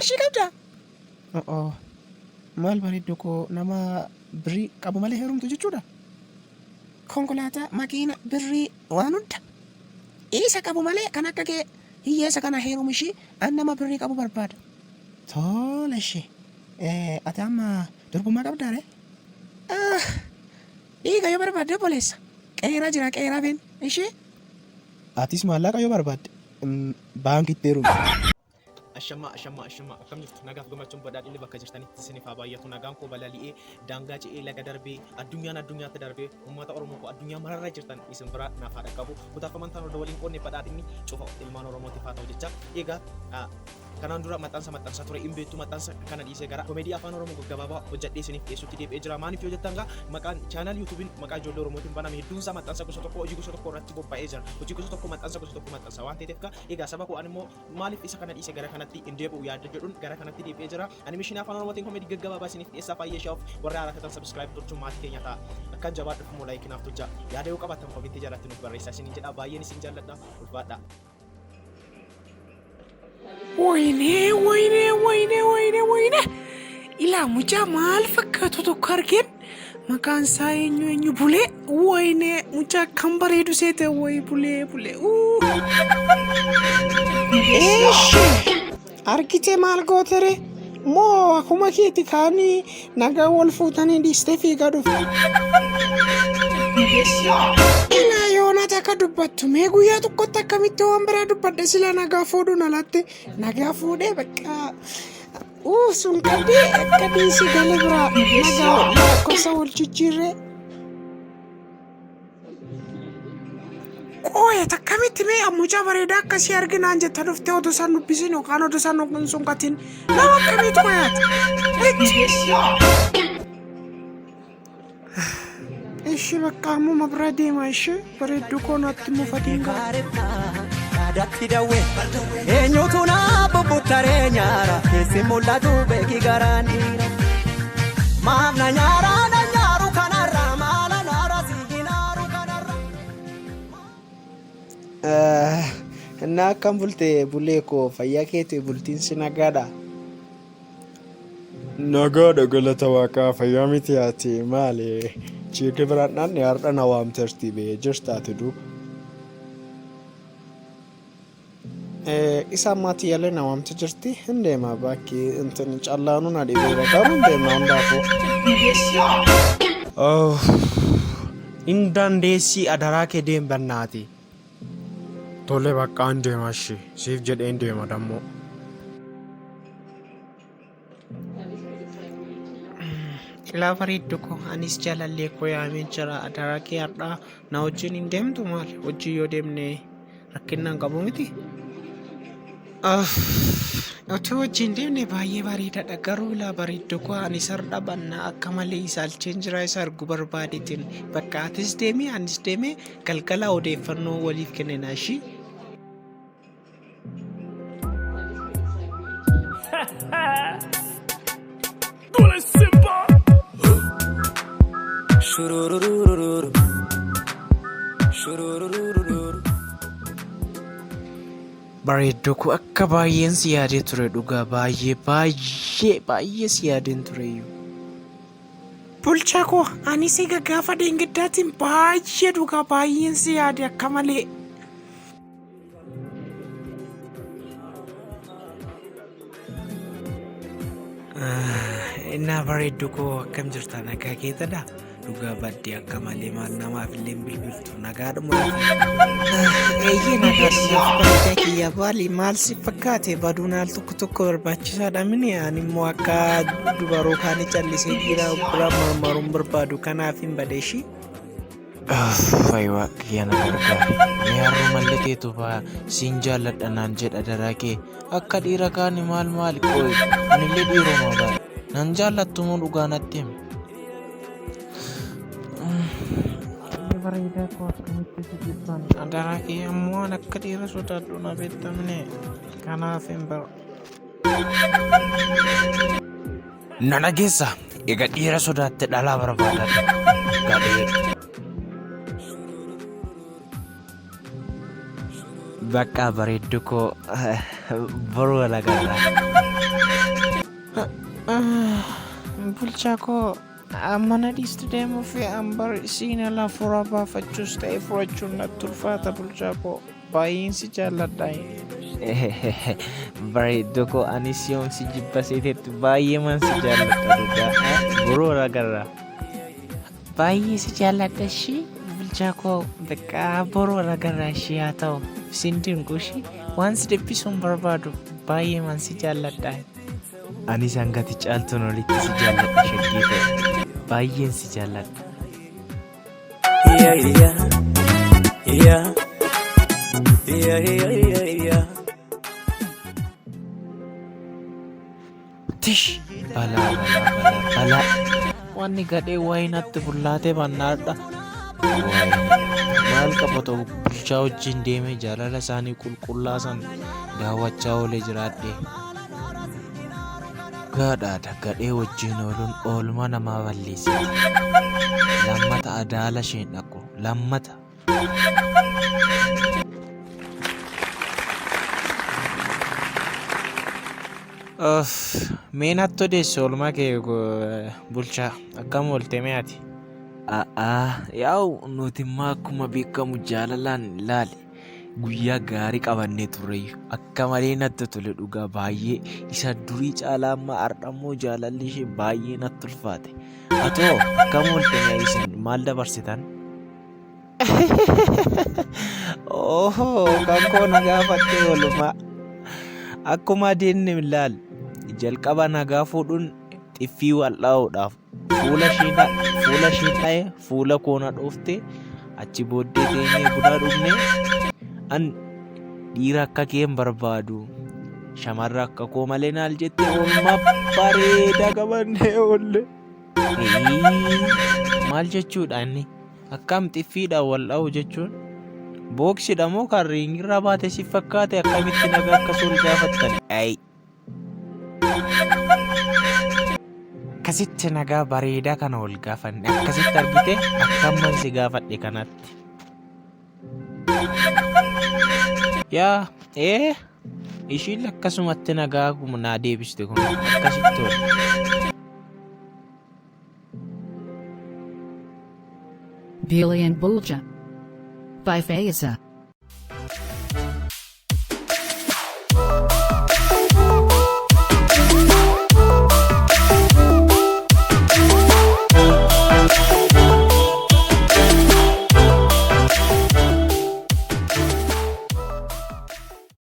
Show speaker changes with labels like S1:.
S1: qarshii qabda?
S2: Oo. Maal bareeddu koo nama birrii qabu malee heerumtu jechuudha?
S1: Konkolaataa, makiina, birrii waan hunda isa qabu malee kan akka kee hiyyeessa kana heerumishii an nama birrii qabu barbaada.
S2: Tole ishee. Ati amma durbummaa qabdaare?
S1: Dhiiga yoo barbaadde obboleessa. Qeeraa jira qeeraa been ishee.
S2: Atis maallaqa yoo barbaadde baankitti heerumta.
S3: Ashama akkam jirtu nagaaf gammachuun badhaadhillee bakka jirtanitti isiniif haa baay'atu nagaan koo balali'ee daangaa ce'ee laga darbee addunyaatti darbee uummata Oromoo koo addunyaa mararra jirtan isin bira naaf haa dhaqqabu kutaaf amantaan hunda waliin qoodne badhaadhinni cufa ilmaan Oromootiif haa ta'u jecha egaa kanaan dura maxxansa ture hin beektu maxxansa kana dhiisee gara komeedii afaan Oromoo gaggabaabaa hojjedhee isiniif dhiyeessutti deebi'ee jira maaliif yoo jettan maqaan chaanal yuutuubiin maqaa ijoollee Oromootiin baname hedduunsaa maxxansa gosa tokko hojii gosa tokko irratti bobba'ee jira hojii gosa tokko maxxansa waan ta'eef egaa saba koo ani immoo maaliif isa kana dhiisee gara kanatti in deebi'u yaadda jedhuun gara kanatti deebi'ee jira animeeshinii afaan Oromootiin komeedii gaggabaabaa isiniif dhiyeessaa baay'ee shaaf warra haaraa subscribe gochuun maatii keenya ta'a akka jabaadhuuf immoo laayik naaf tolcha yaada yoo qabaattan komeetii jalatti nuuf barreessaa isiniin jedha baay'een isin jaalladha ulfaadha.
S1: Wayne ilaa mucaa maal fakkaatu tokko argeen maqaan isaa eenyu bulee wayne mucaa kan bareedu seete way bulee argite maal gootere moo akkuma keeti kaanii nagaa wal fuutanii dhiistee fiigaa dhufe. Ilaa yoonata akka dubbattu mee guyyaa tokkotti akkamitti waan biraa dubbadde sila nagaa fuudhuun alaatti nagaa fuudhee bakka sun qabdee akka dhiisi gala biraa nagaa lakkoofsa wal jijjiirree. Qooyet akkamitti mee mucaa bareedaa akkasii arginaan jetta dhuftee oduu isaan dubbisin yookaan oduu isaan sun qatiin nama akkamitti qooyat? Ishi bakka ammuma bira deema ishee bareedduu koonatti mufatiin
S4: Datti dawwee eenyutu naa bubbuttaree nyaara keessi mul'atu beeki garaan dhiira maaf na nyaaru kanarraa maala naara siiginaaru kanarraa.
S2: Innaa akkam bulte bulee koo fayyaa keetii bultiin si nagaadha? Nagaadha galata waaqaa fayyaa miti ati maali? Chiikii biraan dhaanne har'a na waamteerti bee jirtaati duuba. Isa maatii yalee na waamte jirti hin deema bakki intin callaanuu na dhibee bakkaanu hin deema hundaafuu. Hin dandeessi adaraa kee deembannaati. Tole bakka hin deema ishee siif jedhee hin deema dammoo.
S1: Ilaa bareeddu koo anis jaalallee koo yaamee jira adaraa kee har'aa na wajjin hin deemtu maal hojii yoo deemne rakkinaan qabu miti. Otoo wajjin deemne baay'ee bareedaadha garuu ilaa bareeddu koo anis har'a bannaa akka malee isaalcheen jira isa arguu barbaadeetiin bakka atis deemee anis deemee galgala odeeffannoo waliif kennina ishii. Bareedduu koo akka baay'een si yaadee ture dhugaa baay'ee si yaadeen tureyyuu. Bulchaa koo anis egaa gaafa deengiddaatiin baay'ee dhugaa baay'een si yaade akka malee. Innaa bareedduu koo akkam jirta nagaa keetadha? Dhugaa baddee akka malee maal namaaf illee bilbiltu nagaadhuma. Eeyyee nagaadhuma bareedaa kiyya baali maal si fakkaate baduun al tokko barbaachisaadha mini ani immoo akka dubaroo kaanii callisee dhiira bira marmaruun barbaadu kanaaf hin badeeshi.
S5: Fayyaa kiyya na gargaari. Mee har'a mallatteetu baa siin jaalladha naan jedha daraa kee akka dhiira kaanii maal qooyi anillee dhiiroma ba'a nan jaallattu moo dhugaa natti himi.
S1: Bareedaa koo akkamitti si jibban adaraa kee ammoo an akka dhiira sodaadhu na beektamne kanaaf hin bara.
S5: Na dhageessa egaa dhiira sodaatte dhalaa barbaadadha gadhee Bakka bareeddu koo boruu lagarra. Bulchaa koo mana dhiistu deemuu fi ambar siina lafuura baafachuus ta'e furachuun natti ulfaata bulchaa koo. Baay'een si jaalladha. Bareeddu koo anis yoom si jibba seetetti baay'ee man si jaalladha dhugaa. Boruu lagarra. Baay'ee si jaalladha ishii bulchaa koo bakka boruu lagarra ishii haa ta'u. Sindiin kuushii waan si deebisuun barbaadu baay'ee man si jaalladha. Anis hangati caaltuun olitti si jaalladha shaggii ta'e baay'een si jaalladha. Tish balaa wanni gadhee waa'ee natti bullaatee bannaadha. Maal qabatu bulchaa wajjin deemee jaalala isaanii qulqullaasan daawwachaa oolee jiraadhe. Gaadhaadha gadhee wajjin ooluun oolmaa namaa balleessa. Lammata adaala isheen dhaqu lammata. Mee natti odeessi oolmaa kee bulchaa akkam oolte me'ati? Yaa'u nuti immoo akkuma beekamu jaalalaan ilaali. Guyyaa gaarii qabannee turreeyyu akka malee natti tole dhugaa baay'ee isa durii caalaa amma ardhammoo jaalalli ishee baay'ee natti ulfaate. Atoo akkam oolte isin maal dabarsitan? Kan koo na gaafattee oolumaa. Akkuma adeemne ilaali. Jalqaba nagaa fuudhuun xiffii wal'aa'uudhaaf fuula ishee dha'e fuula koona dhoofte achi booddee teenyee buna dhugne an dhiira akka kee hin barbaadu shamarra akka koo malee naal jette oolmaa bareedaa qabannee oolle. Maal jechuudha inni akkam xiffiidhaan wal'aa'u jechuun booksidha moo kan riingirra baate si fakkaate akkamitti nagaa akkas ol gaafattan? Akkasitti nagaa bareedaa kana ol gaafanne akkasitti argite akkamman si gaafadhe kanatti. Yaa ishiin akkasumatti nagaa naa deebiste kun akkasitti ol.
S6: Billy and Bulja by Faiza.